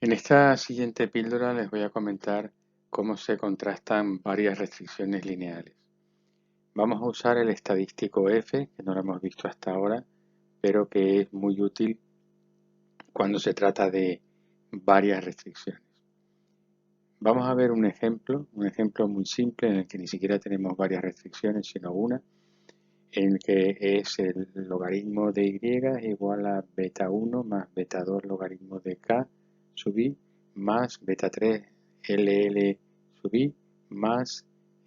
En esta siguiente píldora les voy a comentar cómo se contrastan varias restricciones lineales. Vamos a usar el estadístico F, que no lo hemos visto hasta ahora, pero que es muy útil cuando se trata de varias restricciones. Vamos a ver un ejemplo muy simple en el que ni siquiera tenemos varias restricciones, sino una, en el que es el logaritmo de y es igual a beta 1 más beta 2 logaritmo de k sub i más beta 3 ll sub i más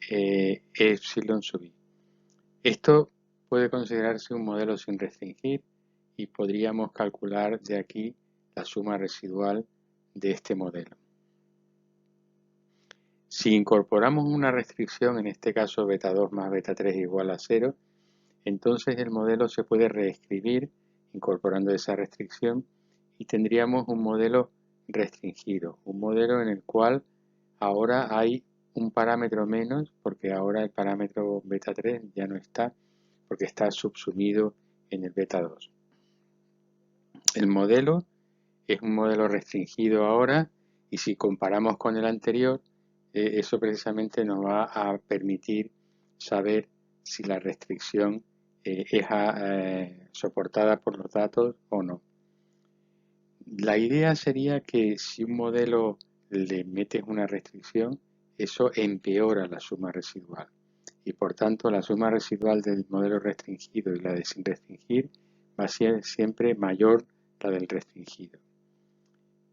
epsilon sub i. Esto puede considerarse un modelo sin restringir y podríamos calcular de aquí la suma residual de este modelo. Si incorporamos una restricción, en este caso beta 2 más beta 3 igual a 0, entonces el modelo se puede reescribir incorporando esa restricción y tendríamos un modelo restringido, un modelo en el cual ahora hay un parámetro menos, porque ahora el parámetro beta 3 ya no está, porque está subsumido en el beta 2. El modelo es un modelo restringido ahora y si comparamos con el anterior, eso precisamente nos va a permitir saber si la restricción es soportada por los datos o no. La idea sería que si un modelo le metes una restricción, eso empeora la suma residual y por tanto la suma residual del modelo restringido y la de sin restringir va a ser siempre mayor la del restringido.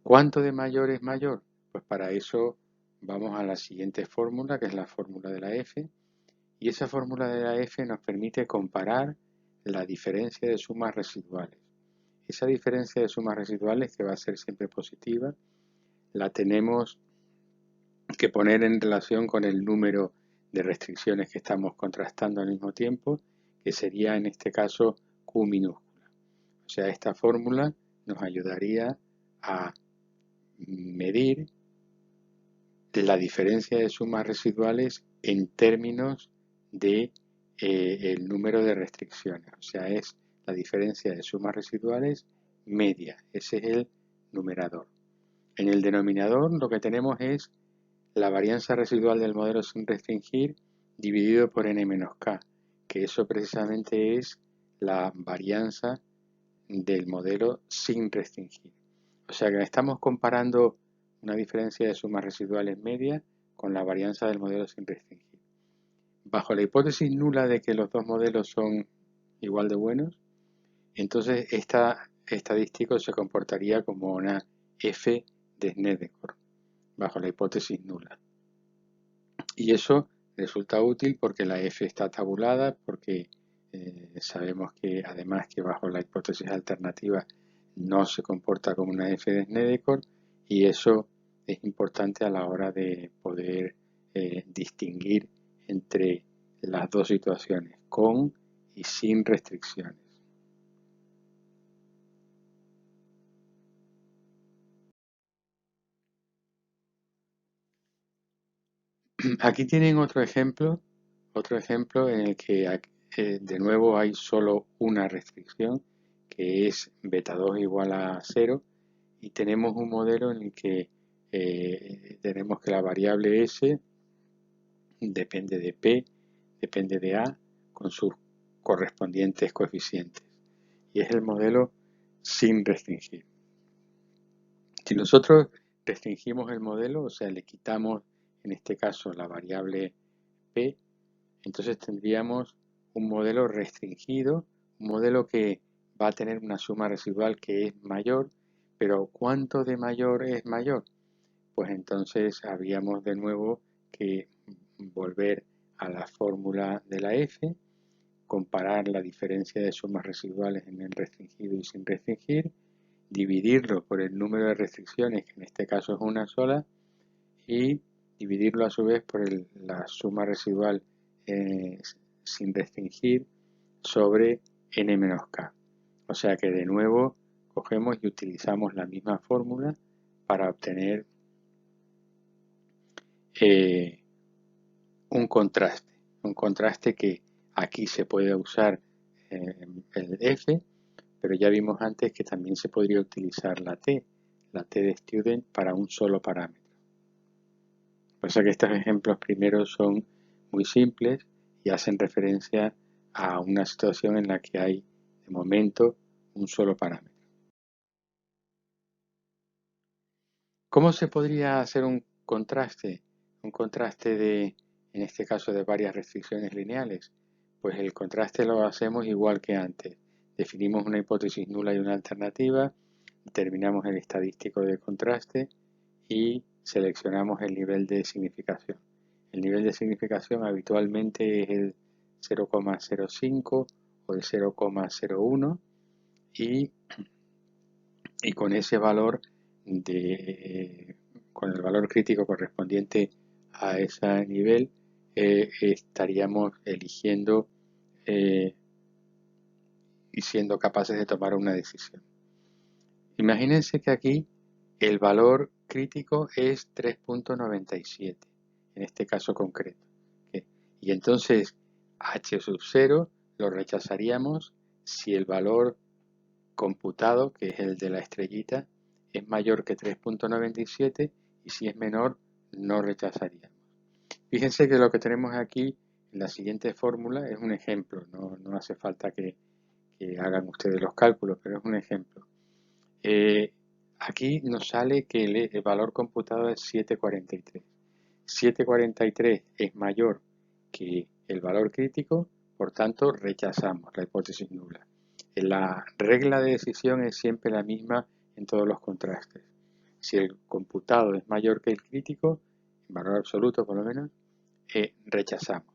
¿Cuánto de mayor es mayor? Pues para eso vamos a la siguiente fórmula, que es la fórmula de la F, y esa fórmula de la F nos permite comparar la diferencia de sumas residuales. Esa diferencia de sumas residuales, que va a ser siempre positiva, la tenemos que poner en relación con el número de restricciones que estamos contrastando al mismo tiempo, que sería en este caso Q minúscula. O sea, esta fórmula nos ayudaría a medir la diferencia de sumas residuales en términos de el número de restricciones. O sea, es la diferencia de sumas residuales media. Ese es el numerador. En el denominador lo que tenemos es la varianza residual del modelo sin restringir dividido por n menos k, que eso precisamente es la varianza del modelo sin restringir. O sea que estamos comparando una diferencia de sumas residuales media con la varianza del modelo sin restringir. Bajo la hipótesis nula de que los dos modelos son igual de buenos, entonces este estadístico se comportaría como una F de Snedeker, bajo la hipótesis nula. Y eso resulta útil porque la F está tabulada, porque sabemos que además que bajo la hipótesis alternativa no se comporta como una F de Snedeker y eso es importante a la hora de poder distinguir entre las dos situaciones, con y sin restricciones. Aquí tienen otro ejemplo en el que de nuevo hay solo una restricción, que es beta 2 igual a 0, y tenemos un modelo en el que tenemos que la variable S depende de P, depende de A, con sus correspondientes coeficientes. Y es el modelo sin restringir. Si nosotros restringimos el modelo, o sea, le quitamos en este caso la variable P, entonces tendríamos un modelo restringido, un modelo que va a tener una suma residual que es mayor, pero ¿cuánto de mayor es mayor? Pues entonces habríamos de nuevo que volver a la fórmula de la F, comparar la diferencia de sumas residuales en el restringido y sin restringir, dividirlo por el número de restricciones, que en este caso es una sola, y dividirlo a su vez por la suma residual sin restringir sobre n menos k. O sea que de nuevo cogemos y utilizamos la misma fórmula para obtener un contraste que aquí se puede usar el F, pero ya vimos antes que también se podría utilizar la T. la T de student para un solo parámetro. Por eso que estos ejemplos primeros son muy simples y hacen referencia a una situación en la que hay de momento un solo parámetro. ¿Cómo se podría hacer un contraste? Un contraste de, en este caso, de varias restricciones lineales. Pues el contraste lo hacemos igual que antes. Definimos una hipótesis nula y una alternativa, determinamos el estadístico de contraste y seleccionamos el nivel de significación. El nivel de significación habitualmente es el 0,05 o el 0,01 y con ese valor con el valor crítico correspondiente a ese nivel estaríamos eligiendo y siendo capaces de tomar una decisión. Imagínense que aquí el valor crítico es 3.97 en este caso concreto, ¿okay? Y entonces h sub 0 lo rechazaríamos si el valor computado, que es el de la estrellita, es mayor que 3.97 y si es menor no rechazaríamos. Fíjense que lo que tenemos aquí en la siguiente fórmula es un ejemplo, no hace falta que hagan ustedes los cálculos, pero es un ejemplo. Aquí nos sale que el valor computado es 743. 743 es mayor que el valor crítico, por tanto rechazamos la hipótesis nula. La regla de decisión es siempre la misma en todos los contrastes. Si el computado es mayor que el crítico, en valor absoluto por lo menos, rechazamos.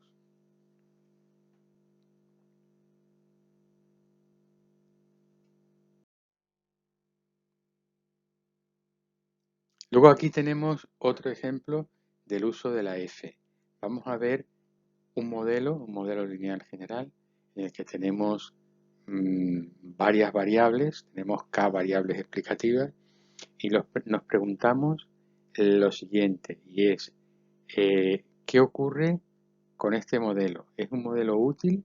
Luego aquí tenemos otro ejemplo del uso de la F. Vamos a ver un modelo lineal general, en el que tenemos varias variables, tenemos k variables explicativas, y nos preguntamos lo siguiente, y es, ¿qué ocurre con este modelo? ¿Es un modelo útil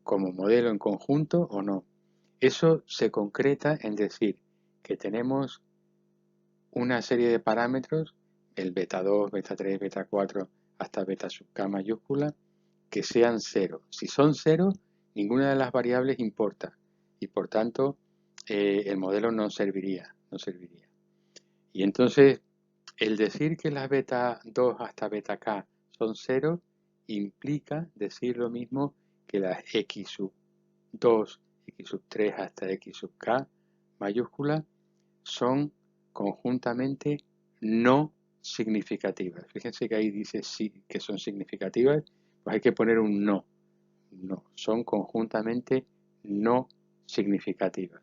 como modelo en conjunto o no? Eso se concreta en decir que tenemos una serie de parámetros, el beta 2, beta 3, beta 4, hasta beta sub k mayúscula, que sean cero. Si son cero, ninguna de las variables importa y por tanto el modelo no serviría. Y entonces el decir que las beta 2 hasta beta k son cero implica decir lo mismo que las x sub 2, x sub 3 hasta x sub k mayúscula son conjuntamente no significativas. Fíjense que ahí dice sí que son significativas, pues hay que poner un no. No, son conjuntamente no significativas.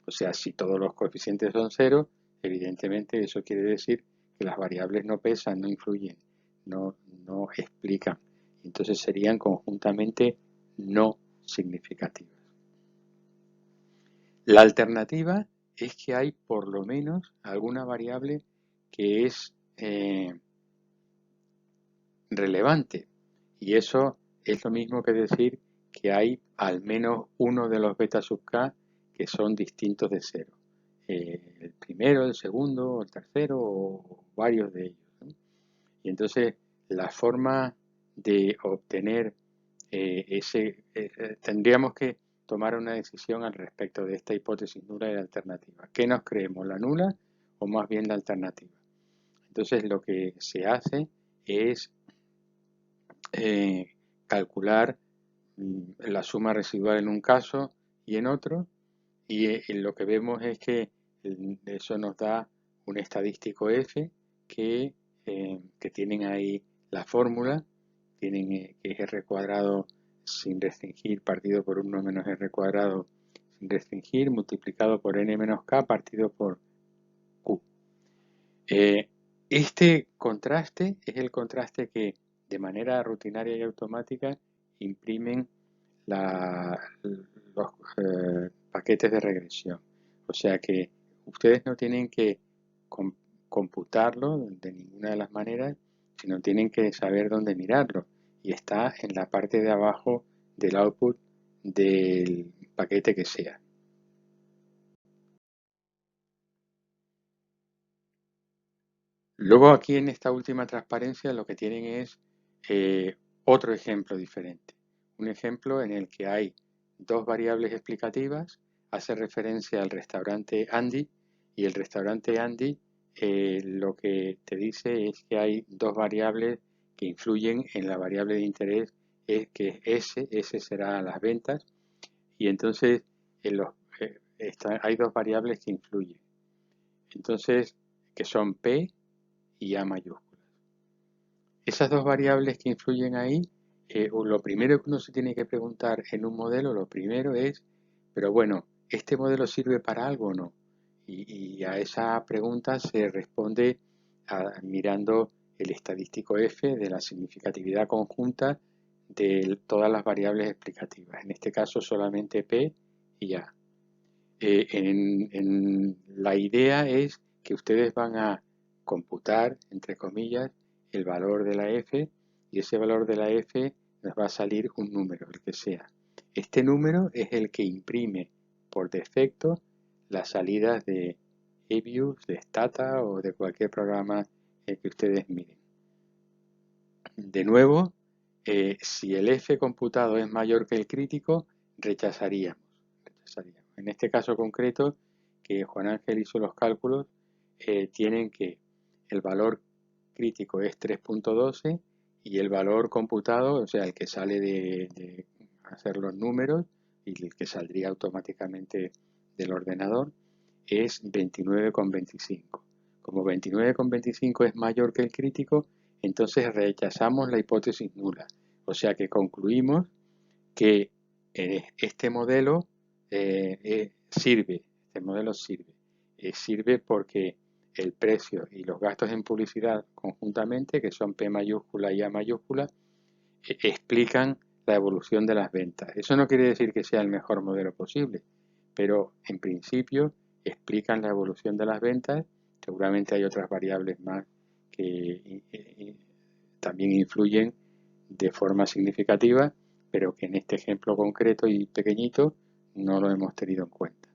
O sea, si todos los coeficientes son cero, evidentemente eso quiere decir que las variables no pesan, no influyen, no explican. Entonces serían conjuntamente no significativas. La alternativa es que hay por lo menos alguna variable que es relevante, y eso es lo mismo que decir que hay al menos uno de los beta sub k que son distintos de cero. El primero, el segundo, el tercero o varios de ellos, ¿no? Y entonces la forma de obtener tendríamos que tomar una decisión al respecto de esta hipótesis nula y la alternativa. ¿Qué nos creemos, la nula o más bien la alternativa? Entonces lo que se hace es calcular la suma residual en un caso y en otro, y lo que vemos es que eso nos da un estadístico F que tienen ahí la fórmula, tienen que es R cuadrado sin restringir partido por 1 menos R cuadrado sin restringir multiplicado por N menos K partido por Q. Este contraste es el contraste que de manera rutinaria y automática imprimen los paquetes de regresión. O sea que ustedes no tienen que computarlo de ninguna de las maneras, sino tienen que saber dónde mirarlo. Y está en la parte de abajo del output del paquete que sea. Luego aquí en esta última transparencia lo que tienen es otro ejemplo diferente. Un ejemplo en el que hay dos variables explicativas, hace referencia al restaurante Andy, y el restaurante Andy lo que te dice es que hay dos variables que influyen en la variable de interés, que es S será las ventas, y entonces hay dos variables que influyen. Entonces, que son P y A mayúsculas. Esas dos variables que influyen ahí, lo primero que uno se tiene que preguntar en un modelo, lo primero es, pero bueno, ¿este modelo sirve para algo o no? Y a esa pregunta se responde mirando el estadístico F de la significatividad conjunta de todas las variables explicativas. En este caso solamente P y A. La idea es que ustedes van a computar, entre comillas, el valor de la f, y ese valor de la f nos va a salir un número, el que sea. Este número es el que imprime por defecto las salidas de eViews, de Stata o de cualquier programa que ustedes miren. De nuevo, si el f computado es mayor que el crítico, rechazaríamos. En este caso concreto, que Juan Ángel hizo los cálculos, tienen que el valor crítico es 3.12 y el valor computado, o sea, el que sale de hacer los números y el que saldría automáticamente del ordenador, es 29,25. Como 29,25 es mayor que el crítico, entonces rechazamos la hipótesis nula. O sea que concluimos que este modelo sirve, sirve porque el precio y los gastos en publicidad conjuntamente, que son P mayúscula y A mayúscula, explican la evolución de las ventas. Eso no quiere decir que sea el mejor modelo posible, pero en principio explican la evolución de las ventas. Seguramente hay otras variables más que también influyen de forma significativa, pero que en este ejemplo concreto y pequeñito no lo hemos tenido en cuenta.